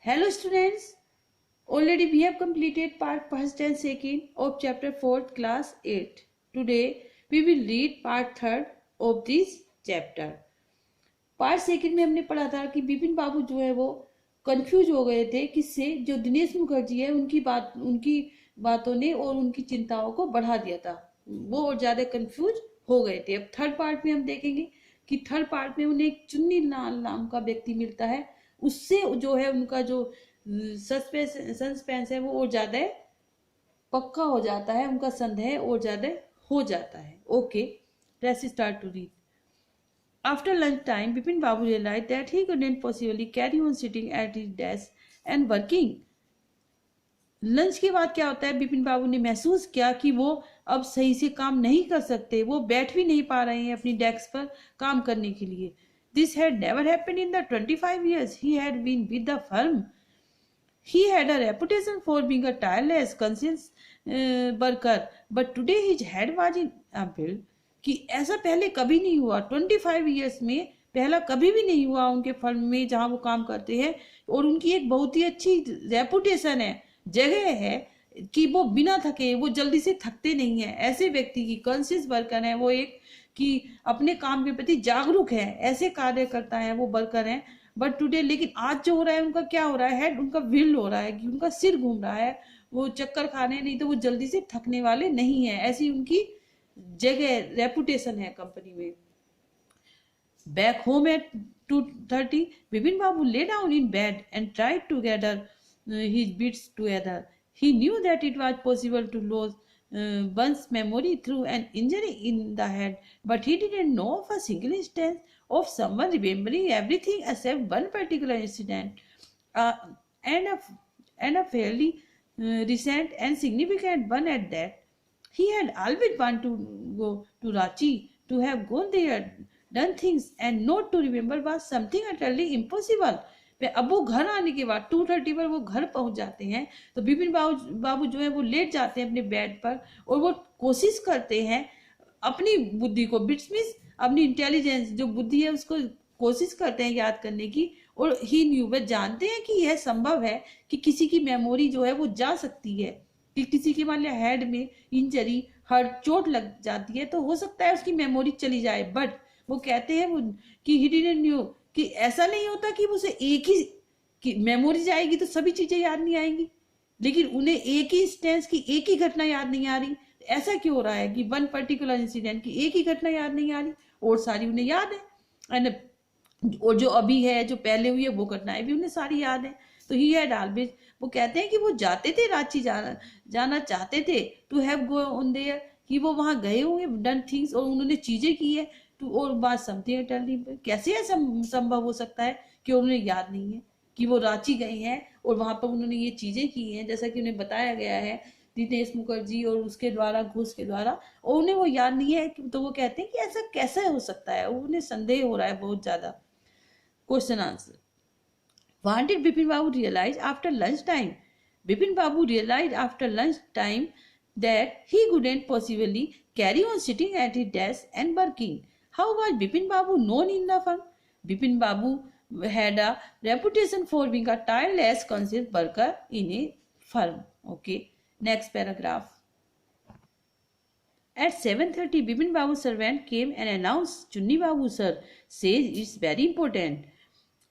Hello students, already we have completed part first and second of chapter 4th class 8. Today we will read part 3rd of this chapter. Part second में हमने पढ़ा था कि बिपिन बाबू जो है वो confuse हो गए थे किससे, जो दिनेश मुखर्जी है उनकी बातों ने और उनकी चिंताओं को बढ़ा दिया था। वो और ज्यादा कंफ्यूज हो गए थे। अब थर्ड पार्ट में हम देखेंगे कि थर्ड पार्ट में उन्हें एक चुन्नी लाल नाम का व्यक्ति मिलता है। उससे जो है उनका जो सस्पेंस है वो और ज्यादा पक्का हो जाता है, उनका संदेह और ज्यादा हो जाता है। Okay, let's start to read. After lunch time, Bipin Babu realized that he couldn't possibly carry on sitting at his desk and working. Lunch के बाद क्या होता है, बिपिन बाबू ने महसूस किया कि वो अब सही से काम नहीं कर सकते, वो बैठ भी नहीं पा रहे हैं अपनी डेस्क पर काम करने के लिए. This had never happened in the 25 years he had been with the firm. He had a reputation for being a tireless, conscientious worker, but today his head was in a bill. कि ऐसा पहले कभी नहीं हुआ, 25 years में पहला कभी भी नहीं हुआ उनके फर्म में जहां वो काम करते हैं. और उनकी एक बहुत ही अच्छी रेपुटेशन है, जगह है कि वो बिना थके, वो जल्दी से थकते नहीं है. ऐसे व्यक्ति की कॉन्शियस वर्कर है वो, एक कि अपने काम के प्रति जागरूक है, ऐसे कार्य करता है वो वर्कर है. बट टुडे, लेकिन आज जो हो रहा है उनका क्या हो रहा है, हेड उनका व्हील हो रहा है कि उनका सिर घूम रहा है, वो चक्कर खाने, नहीं तो वो जल्दी से थकने वाले नहीं है. ऐसी उनकी जगह रेपुटेशन है कंपनी में. Back home at 2:30, Bipin Babu lay down in bed and tried to gather his bits together. He knew that it was possible to lose one's memory through an injury in the head, but he didn't know of a single instance of someone remembering everything except one particular incident, and a fairly recent and significant one at that. He had always wanted to go to Ranchi, to have gone there, done things, and not to remember was something utterly impossible. अब वो घर आने के बाद 2:30 पर वो घर पहुंच जाते हैं, तो बिपिन बाबू जो है वो लेट जाते हैं अपने बेड पर और वो कोशिश करते हैं अपनी बुद्धि को, बिट्स मीन्स अपनी इंटेलिजेंस, जो बुद्धि है उसको कोशिश करते हैं याद करने की. और ही न्यू, वे जानते हैं कि यह संभव है कि किसी की मेमोरी जो है वो जा सकती है, कि किसी के मान लिया हेड में इंजरी, हर्ट, चोट लग जाती है तो हो सकता है उसकी मेमोरी चली जाए. बट वो कहते हैं वो कि ही डिडंट न्यू, कि ऐसा नहीं होता कि उसे एक ही कि मेमोरी जाएगी तो सभी चीजें याद नहीं आएंगी, लेकिन उन्हें एक ही इंस्टेंस की एक ही घटना याद नहीं आ रही. ऐसा क्यों हो रहा है कि वन पर्टिकुलर इंसिडेंट की एक ही घटना याद नहीं आ रही और सारी उन्हें याद है, एंड और जो अभी है, जो पहले हुई है, वो घटनाएं भी उन्हें सारी याद है. तो ही हैड ऑलवेज, वो कहते हैं कि वो जाते थे रांची, जाना चाहते थे, to have go on there, कि वो वहां गए होंगे, डन थिंग्स, और उन्होंने चीजें की है, टू, और बात समथिंग. कैसे ऐसा संभव हो सकता है कि उन्हें याद नहीं है कि वो रांची गए हैं और वहां पर उन्होंने ये चीजें की हैं, जैसा कि उन्हें बताया गया है दिनेश मुखर्जी और उसके द्वारा, घोष के द्वारा, और उन्हें वो याद नहीं है. तो वो कहते हैं कि ऐसा कैसे हो सकता है, उन्हें संदेह हो रहा है बहुत ज्यादा. Question answer. What did Bipin Babu realize after lunchtime? Bipin Babu realized after lunchtime that he couldn't possibly carry on sitting at his desk and working. How was Bipin Babu known in the firm? Bipin Babu had a reputation for being a tireless, conscious worker in a firm. Okay, next paragraph. At 7:30, Bipin Babu's servant came and announced, Chunni Babu sir says it's very important.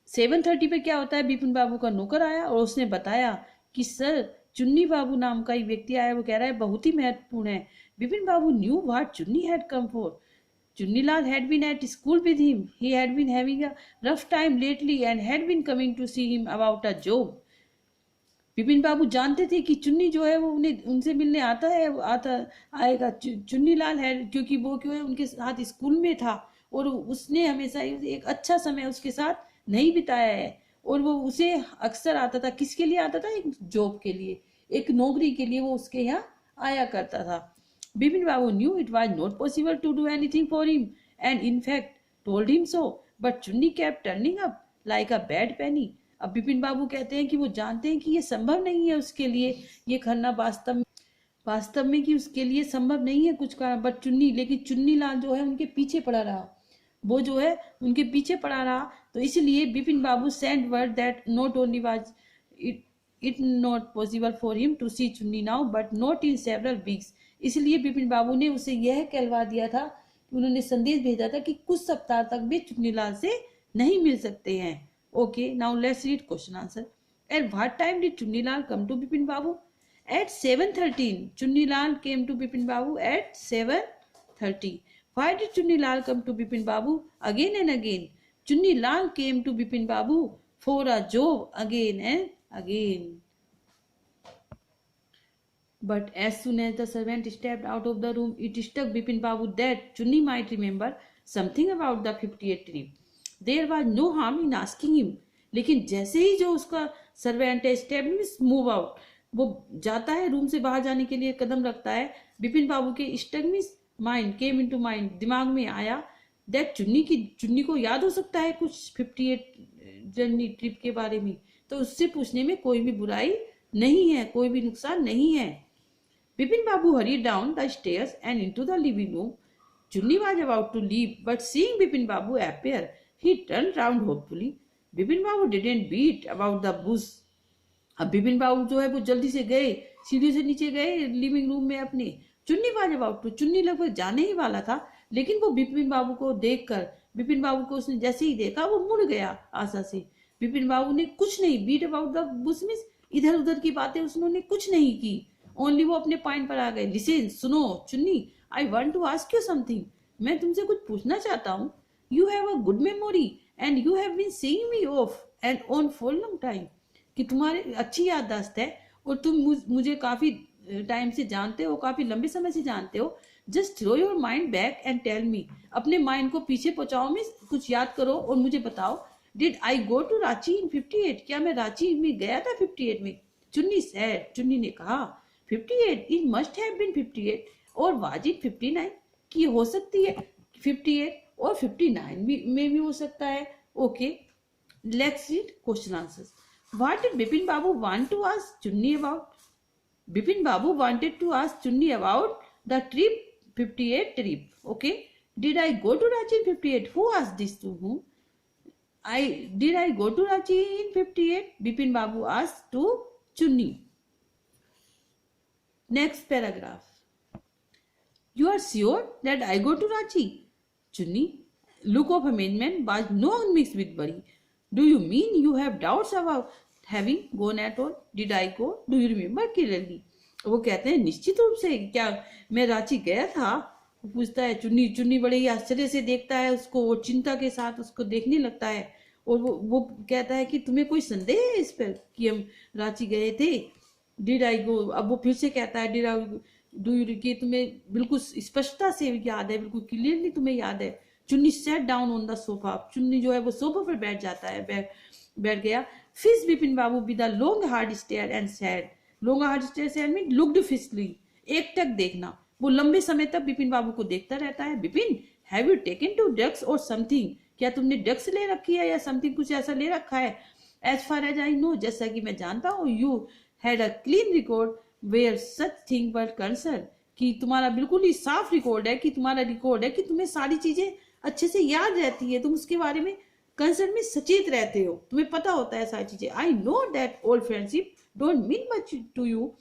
7:30 पे क्या होता है, बिपिन बाबू का नौकर आया और उसने बताया कि सर, चुन्नी बाबू नाम का एक व्यक्ति आया, वो कह रहा है बहुत ही महत्वपूर्ण है. बिपिन बाबू न्यू व्हाट चुन्नी had come for. Chunnilaal had been at school with him. He had been having a rough time lately and had been coming to see him about a job. Bipin Babu जानते थे कि चुन्नी जो है वो उन्हें उनसे मिलने आएगा. चुन्नीलाल है क्योंकि वो क्यों है उनके साथ स्कूल में था और उसने हमेशा एक अच्छा समय उसके साथ नहीं बिताया है, और वो उसे अक्सर आता था. किसके लिए आता था? एक जॉब के लिए, एक नौकरी के लिए वो उसके यहाँ आया करता था. Bipin Babu knew it was not possible to do anything for him and in fact told him so, but Chunni kept turning up like a bad penny. अब बिपिन बाबू कहते हैं कि वो जानते हैं कि ये संभव नहीं है उसके लिए ये करना, वास्तव में कि उसके लिए संभव नहीं है कुछ करना. बट लेकिन चुन्नी लाल जो है उनके पीछे पड़ा रहा, वो जो है उनके पीछे पड़ा रहा. तो इसलिए Bipin Babu send word that not only was it not possible for him to see Chunni now, but not in several weeks. इसलिए बिपिन बाबू ने उसे यह कहलवा दिया था, उन्होंने संदेश भेजा था कि कुछ सप्ताह तक वे चुन्नीलाल से नहीं मिल सकते हैं. Okay, now let's read question answer. At what time did Chunilal come to Bipin Babu? At 7:13. Chunilal came to Bipin Babu at 7:30. Why did Chunilal come to Bipin Babu again and again? Chunilal came to Bipin Babu for a job again and again. But as soon as the servant stepped out of the room, it struck Bipin Babu that Chunni might remember something about the 58 trip. There was no harm in asking him. लेकिन जैसे ही जो उसका servant है step means move out, वो जाता है room से बाहर जाने के लिए कदम रखता है, बिपिन बाबू के stuck means mind came into mind, दिमाग में आया दैट चुन्नी को याद हो सकता है कुछ 58 जर्नी ट्रिप के बारे में, तो उससे पूछने में कोई भी बुराई नहीं है, कोई भी नुकसान नहीं है. बिपिन बाबू hurried down the stairs and into the living room. Chunni was about to leave, but seeing Bipin Babu appear, he turned round hopefully. Bipin Babu didn't beat about the bush. अब बिपिन बाबू जो है वो जल्दी से गए, सीढ़ी से नीचे गए लिविंग रूम में अपने. चुन्नी was about to, चुन्नी लगभग जाने ही वाला था, लेकिन वो बिपिन बाबू को देखकर, बिपिन बाबू को उसने जैसे ही देखा वो मुड़ गया आशा से. बिपिन बाबू ने कुछ नहीं beat about the bush means इधर उधर की बातें उसने कुछ नहीं की, ओनली वो अपने पॉइंट पर आ गए. लिसन, सुनो Chunni, I want to ask you something, मैं तुमसे कुछ पूछना चाहता हूँ. You have a good memory and you have been seeing me off and on for long time, कि तुम्हारे अच्छी याददाश्त है और तुम मुझे काफी टाइम से जानते हो, काफी लंबे समय से जानते हो. Just throw your mind back and tell me, अपने माइंड को पीछे पहुंचाओ में कुछ याद करो और मुझे बताओ. Did I go to Ranchi in 58, क्या मैं रांची में गया था 58 में? चुन्नी सेड, चुन्नी ने कहा 58, it must have been 58 और was it 59, कि हो सकती है 58 और 59 में भी हो सकता है. Okay, let's read question answers. What did Bipin Babu want to ask Chunni about? Bipin Babu wanted to ask Chunni about the trip 58 trip. Okay, did I go to Ranchi in 58, who asked this to whom? Did I go to Ranchi in 58? Bipin Babu asked to Chunni. Next paragraph. You are sure that I go to Ranchi? Chunni, look of amazement was not mixed with worry. Do you mean you have doubts about having gone at all? Did I go? Do you remember clearly? वो कहते हैं निश्चित रूप से, क्या मैं रांची गया था? पूछता है चुन्नी. चुन्नी बड़े ही आश्चर्य से देखता है उसको और चिंता के साथ उसको देखने लगता है, और वो कहता है कि तुम्हें कोई संदेह है इस पर कि हम रांची गए थे? डिड आई गो, अब वो फिर से कहता है डिड आई डू यू, कि तुम्हें बिल्कुल स्पष्टता से याद है, बिल्कुल क्लियरली तुम्हें याद है. चुन्नी set down on the sofa, चुन्नी जो है वो सोफा पर बैठ जाता है, बैठ गया. Fixed Bipin babu with a long hard stare and said. Long hard stare से मीन लुक्ड फिशली, एक टक देखना. वो लंबे समय तक बिपिन बाबू को देखता रहता है. Bipin, have you taken to drugs और समथिंग, क्या तुमने ड्रग्स ले रखी है या समथिंग, कुछ ऐसा ले रखा है? As far as I know, जैसा कि मैं जानता हूँ, you had a clean record where such thing were concern, कि तुम्हारा बिल्कुल ही साफ रिकॉर्ड है, कि तुम्हारा रिकॉर्ड है कि तुम्हें सारी चीजें अच्छे से याद रहती है, तुम उसके बारे में कंसर्न में सचेत रहते हो, तुम्हें पता होता है सारी चीजें. I know that old friendship don't mean much to you,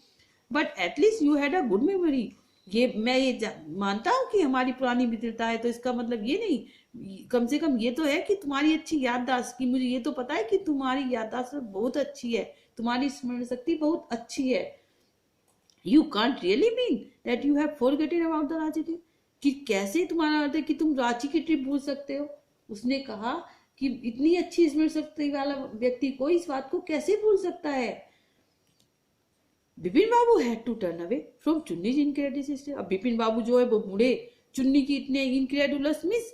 but at least you had a good memory. ये मैं ये मानता हूँ कि हमारी पुरानी मित्रता है, तो इसका मतलब ये नहीं, कम से कम ये तो है कि तुम्हारी अच्छी याददाश्त, की मुझे ये तो पता है कि तुम्हारी याददाश्त बहुत अच्छी है, तुम्हारी स्मरण शक्ति बहुत अच्छी है. You can't really mean that you have forgotten about the Ranchi trip, कि कैसे तुम्हारा अर्थ है कि तुम रांची की ट्रिप भूल सकते हो? उसने कहा कि इतनी अच्छी स्मरण शक्ति वाला व्यक्ति कोई इस बात को कैसे भूल सकता है? Bipin Babu had to turn away from Chunni's incredible. अब बिपिन बाबू जो है वो मुड़े चुन्नी की इतने इनक्रेडुलस मिस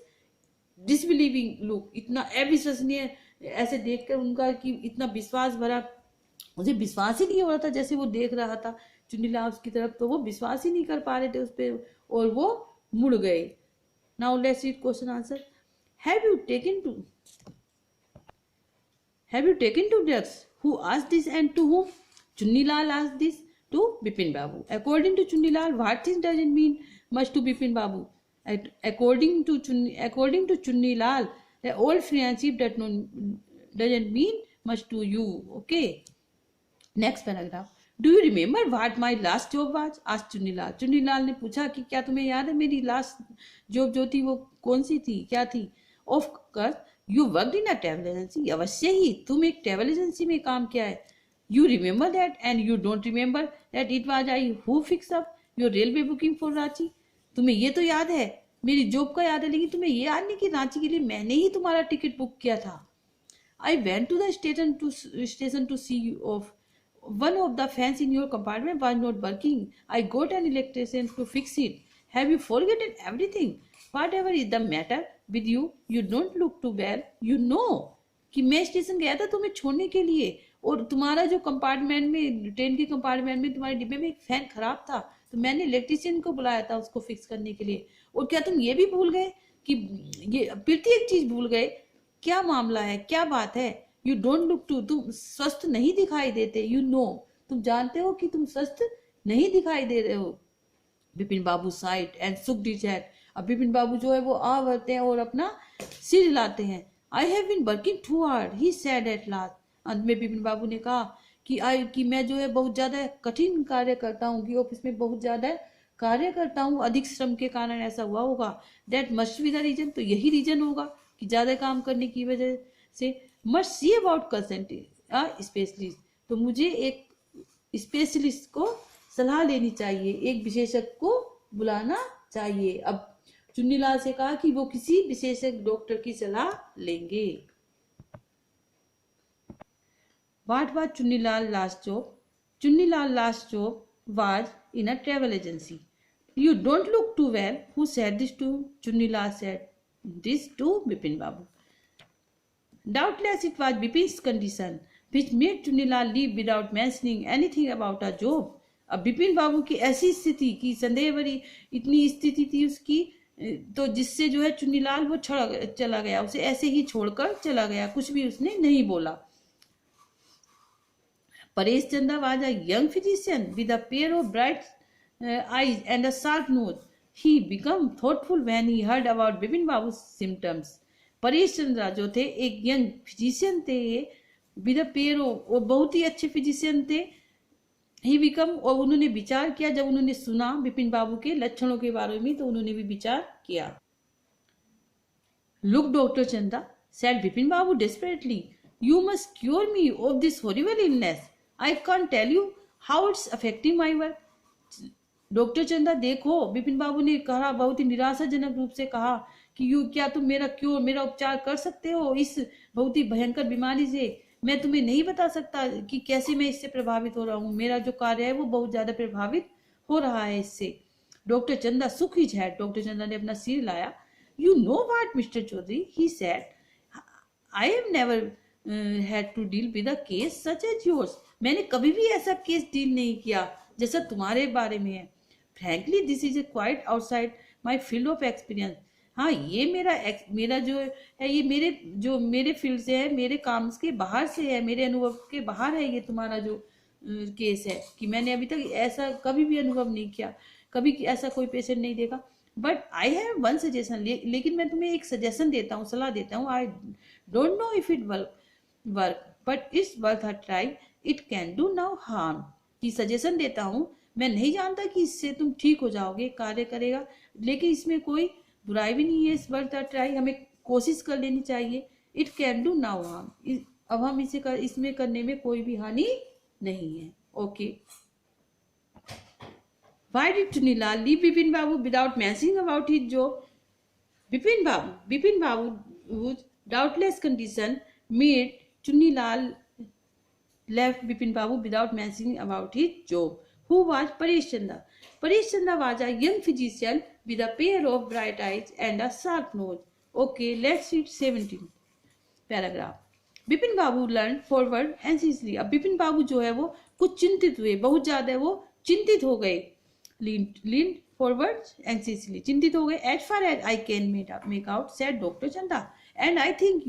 डिसबिलीविंग लुक, इतना अविश्वसनीय ऐसे देखकर उनका कि इतना विश्वास भरा, मुझे विश्वास ही नहीं हो रहा था जैसे वो देख रहा था चुन्नीलाल की तरफ, तो वो विश्वास ही नहीं कर पा रहे थे उस पर, और वो मुड़ गए. Now let's read question answer. Have you taken to drugs? Who asked this and to whom? Chunnilal asked this to Bipin Babu. According to Chunnilal, what this doesn't mean much to Bipin Babu. According to Chunnilal, the old friendship doesn't mean much to you. Okay. Next paragraph, do you remember what my last job was? आज चुन्नीलाल, चुन्नीलाल ने पूछा कि क्या तुम्हें याद है मेरी last job जो थी वो कौन सी थी, क्या थी? Of course you worked in a travel agency, अवश्य ही तुम एक ट्रैवल एजेंसी में काम किया है। You remember that and you don't remember that it was I who fix up your railway booking for Ranchi? तुम्हें ये तो याद है, मेरी जॉब का याद है, लेकिन तुम्हें ये याद नहीं कि रांची के लिए मैंने ही तुम्हारा टिकट बुक किया था। I went to the station to see you off. One of the fans in your compartment was not working. I got an electrician to fix it. Have you forgotten everything? Whatever is the matter with you, you don't look too well. You know कि मैं station गया था तुम्हें छोड़ने के लिए, और तुम्हारा जो कंपार्टमेंट में, ट्रेन के कंपार्टमेंट में तुम्हारे डिब्बे में एक फैन खराब था, तो मैंने इलेक्ट्रिशियन को बुलाया था उसको फिक्स करने के लिए। और क्या तुम ये भी भूल गए कि ये प्रत्येक चीज भूल गए? क्या मामला है, क्या बात है? यू डोंट लुक टू, तुम स्वस्थ नहीं दिखाई देते। यू नो, तुम जानते हो कि तुम स्वस्थ नहीं दिखाई दे रहे हो। बिपिन बाबू साइड एंड सुक डिज हेड। अब बिपिन बाबू जो है वो आ भरते हैं और अपना सिर हिलाते हैं। I have been working too hard, he said at last. अंत में बिपिन बाबू ने कहा कि मैं जो है बहुत ज्यादा कठिन कार्य करता हूँ, कि ऑफिस में बहुत ज्यादा कार्य करता हूँ, अधिक श्रम के कारण ऐसा हुआ होगा। That must be the reason, तो यही रीजन होगा कि ज्यादा काम करने की वजह से। Must see about consulting specialist, तो मुझे एक स्पेशलिस्ट को सलाह लेनी चाहिए, एक विशेषज्ञ को बुलाना चाहिए। अब चुन्नीलाल से कहा कि वो किसी विशेषज्ञ डॉक्टर की सलाह लेंगे। What was Chunilal last job? Chunilal last job was in a travel agency. You don't look too well. Who said this to? Chunilal said this to Bipin Babu. Doubtless it was Bipin's condition which made Chunilal leave without mentioning anything about a job. अब बिपिन बाबू की ऐसी स्थिति की संदेह भरी इतनी स्थिति थी उसकी, तो जिससे जो है चुन्नीलाल वो चला गया, उसे ऐसे ही छोड़कर चला गया, कुछ भी उसने नहीं बोला। Paresh Chanda was a young physician with a pair of bright eyes and a sharp nose. He became thoughtful when he heard about Bipin Babu's symptoms. Paresh Chandra जो थे एक यंग फिजिशियन थे, विद अ पेयर ऑफ, और बहुत ही अच्छे physician थे। He become, और उन्होंने विचार किया, जब उन्होंने सुना बिपिन बाबू के लक्षणों के बारे में तो उन्होंने भी विचार किया। लुक डॉक्टर चंदा, said Bipin Babu desperately, you must cure me of this horrible illness. I can't tell you how it's affecting my work. Doctor चंदा देखो, बिपिन बाबू ने कहा, बहुत ही निराशाजनक रूप से कहा कि क्या तुम मेरा उपचार कर सकते हो इस बहुत ही भयंकर बीमारी से? मैं तुम्हें नहीं बता सकता कि कैसे मैं इससे प्रभावित हो रहा हूँ। मेरा जो कार्य है वो बहुत ज्यादा प्रभावित हो रहा है इससे। डॉक्टर चंदा सुक हिज हेड, डॉक्टर चंदा ने अपना सिर लाया। You know what mister Chaudhary, he said, I have never had to deal with a case such as yours. मैंने कभी भी ऐसा केस डील नहीं किया जैसा तुम्हारे बारे में है। Frankly this is quite outside my field of experience. हाँ, ये मेरा जो है ये मेरे फील्ड से है, मेरे काम के बाहर से है, मेरे अनुभव के बाहर है ये तुम्हारा जो केस है, कि मैंने अभी तक ऐसा कभी भी अनुभव नहीं किया, कभी ऐसा कोई पेशेंट नहीं देखा। But I have one suggestion, लेकिन मैं तुम्हें एक सजेशन देता हूँ, सलाह देता हूँ। I don't know if it work but it's worth a try, it can do now harm. की सजेशन देता हूँ, मैं नहीं जानता कि इससे तुम ठीक हो जाओगे, कार्य करेगा, लेकिन इसमें कोई बुराई भी नहीं है। इस वर्थ अ ट्राई, हमें कोशिश कर लेनी चाहिए। It can do now harm, अब हम इसमें करने में कोई भी हानि नहीं है। Okay. Why did Chunilal leave Bipin Babu without mentioning about his job? Bipin Babu's doubtless condition made Chunilal left Bipin Babu without mentioning about his job. Who was Paresh Chanda? Paresh Chanda was a young physician with a pair of bright eyes and a sharp nose. Okay, let's read 17 paragraph. Bipin Babu learn forward anxiously. अब बिपिन बाबू जो है वो कुछ चिंतित हुए, बहुत ज्यादा वो चिंतित हो गए। लीन फॉरवर्ड एंसियसली, चिंतित हो गए। As far as I can make out, said doctor Chanda, and I think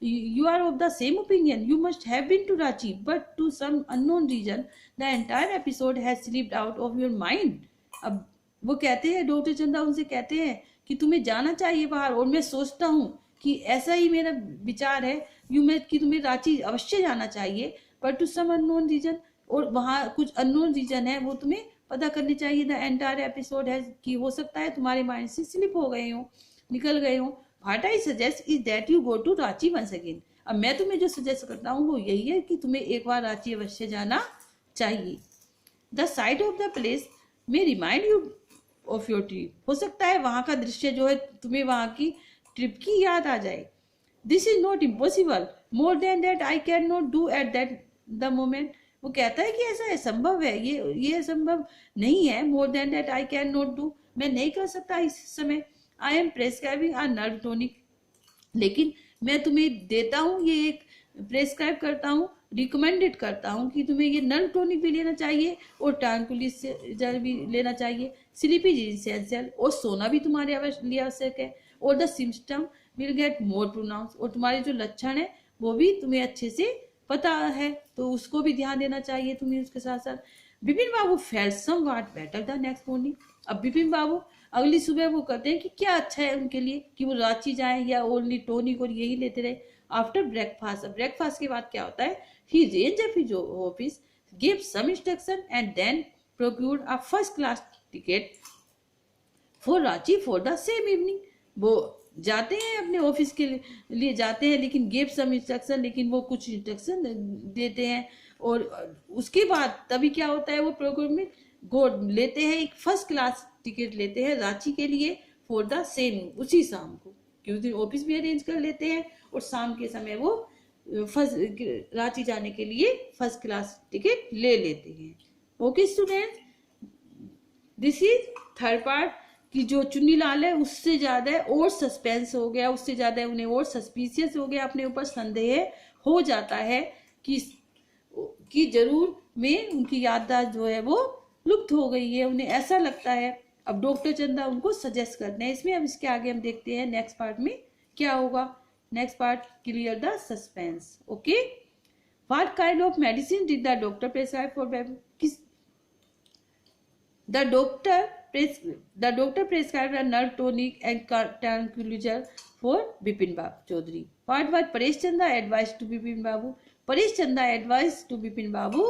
you are of the same opinion. You must have been to Ranchi, but to some unknown reason the entire episode has slipped out of your mind. अब वो कहते हैं, doctor चंदा उनसे कहते हैं कि तुम्हें जाना चाहिए बाहर, और मैं सोचता हूँ कि ऐसा ही मेरा विचार है कि तुम्हें रांची अवश्य जाना चाहिए, पर टू सम अननोन रीजन, और वहाँ कुछ अननोन रीजन है वो तुम्हें पता करनी चाहिए। द एंटायर एपिसोड है कि हो सकता है तुम्हारे माइंड से स्लिप हो गए हो, निकल गए हो। What I suggest is that you go to Ranchi once again. अब मैं तुम्हें जो सजेस्ट करता हूँ वो यही है कि तुम्हें एक बार रांची अवश्य जाना चाहिए। The sight of the place may remind you of your trip, हो सकता है वहां का दृश्य जो है तुम्हें वहां की ट्रिप की याद आ जाए। This is not impossible, more than that I can not do at that the moment. वो कहता है कि ऐसा असंभव है, ये असंभव नहीं है। More than that I can not do, मैं नहीं कर सकता इस समय। I am prescribing a nerve tonic, लेकिन मैं तुम्हें देता हूँ, ये एक प्रेस्क्राइब करता हूँ, रिकमेंडेड करता हूँ कि तुम्हें ये नर्व टॉनिक भी लेना चाहिए और ट्रैंक्विलाइजर भी लेना चाहिए। स्लीप इज एसेंशियल, और सोना भी तुम्हारे लिए आवश्यक है। और the symptom will get more pronounce, और तुम्हारे जो लक्षण है वो भी तुम्हें अच्छे से पता है, तो उसको भी ध्यान देना चाहिए तुम्हें उसके साथ साथ। Bipin Babu felt somewhat better the next morning. अब बिपिन बाबू अगली सुबह वो कहते हैं कि क्या अच्छा है उनके लिए कि वो रांची जाएं या ओनली टॉनिक और यही लेते रहे। आफ्टर ब्रेकफास्ट, अब ब्रेकफास्ट के बाद क्या होता है, he rang up his office, give some instruction and then procured a first class ticket for Ranchi for the same evening. वो जाते हैं अपने ऑफिस के लिए जाते हैं, लेकिन गिव सम इंस्ट्रक्शन, लेकिन वो कुछ इंस्ट्रक्शन देते हैं और उसके बाद तभी क्या होता है, वो प्रोग्राम में गो लेते हैं, एक फर्स्ट क्लास टिकट लेते हैं रांची के लिए फॉर द सेम, उसी शाम को, क्योंकि दिन ऑफिस भी अरेंज कर लेते हैं और शाम के समय वो फर्स्ट रांची जाने के लिए फर्स्ट क्लास टिकट ले लेते हैं। Okay student, this is third part कि जो चुन्नीलाल है उससे ज्यादा और सस्पेंस हो गया, उससे ज्यादा उन्हें और सस्पिशियस हो गया, अपने ऊपर संदेह हो जाता है कि जरूर में उनकी याददाश्त जो है वो लुप्त हो गई है, उन्हें ऐसा लगता है। अब डॉक्टर चंदा उनको सजेस्ट करते हैं इसमें। अब इसके आगे हम देखते हैं नेक्स्ट पार्ट में क्या होगा। Next part, clear the suspense. Okay, what kind of medicine did the doctor prescribe for baby. The doctor prescribed a nerve tonic and tranquilizer for Bipin Chaudhary. What was Paresh Chanda advised to Bipin Babu? Paresh Chanda advised to Bipin Babu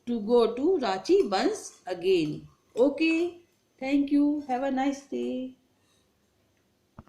to go to Ranchi once again. Okay, thank you. Have a nice day.